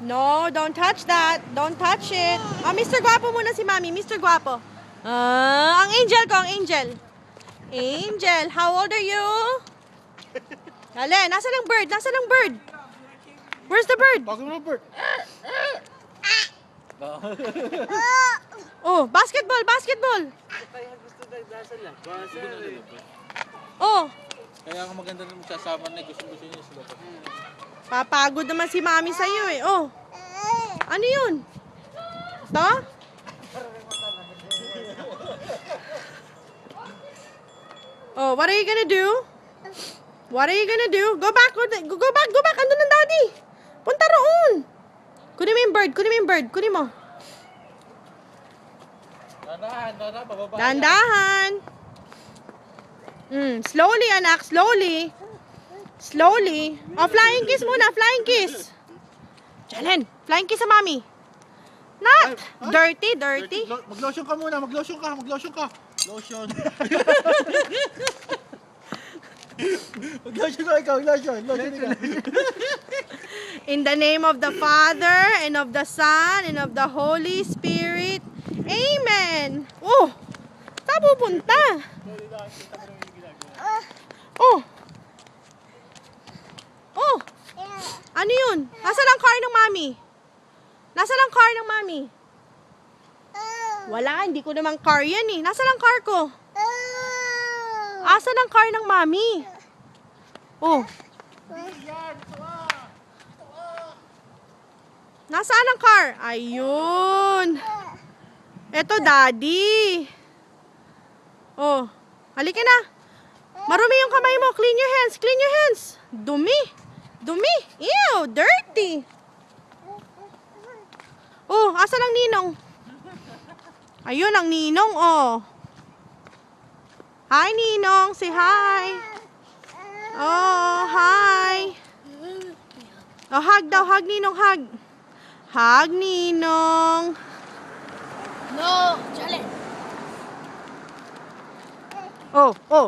No, don't touch that. Don't touch it. Mr. Guapo muna si Mami. Mr. Guapo. Ang angel ko, ang angel. Angel, how old are you? Dali, nasa lang bird? Nasa lang bird? Where's the bird? Bakit mo bird? Oh, basketball, basketball. Oh, Kaya ang maganda na magsasama na gusto niya sila. papagod naman si Mami sa'yo eh. Oh, ano yun? Ito? Oh, what are you gonna do? What are you gonna do? Go back, go back, go back. Andun ang daddy. Punta roon. Kunin mo yung bird, kunin mo yung bird. Kunin mo. Dahan, bababa. Dahan-dahan. Slowly, anak, slowly. Slowly. Oh, flying kiss muna, flying kiss. Jalen, flying kiss sa Mami. Not dirty, dirty. Mag-lotion ka muna, mag-lotion ka. Lotion. Mag-lotion ka ikaw, lotion. In the name of the Father, and of the Son, and of the Holy Spirit. Amen. Oh, saan pupunta? Oh. Oh. Ano yun? Nasaan ang car ng Mami? Nasaan ang car ng Mami? Wala, hindi ko naman car yan eh. Nasaan ang car ko? Asan ang car ng Mami? Oh. Nasaan ang car? Ayun. Eto, Daddy. Oh. Halika na. Marumi yung kamay mo. Clean your hands. Clean your hands. Dumi. Dumi. Ew, dirty. Oh, asan ang ninong? Ayun ang ninong, oh. Hi, ninong. Say hi. Oh, hi. Oh, hug daw. Hug, ninong. Hug. Hug, ninong. No, Jalen. Oh, oh.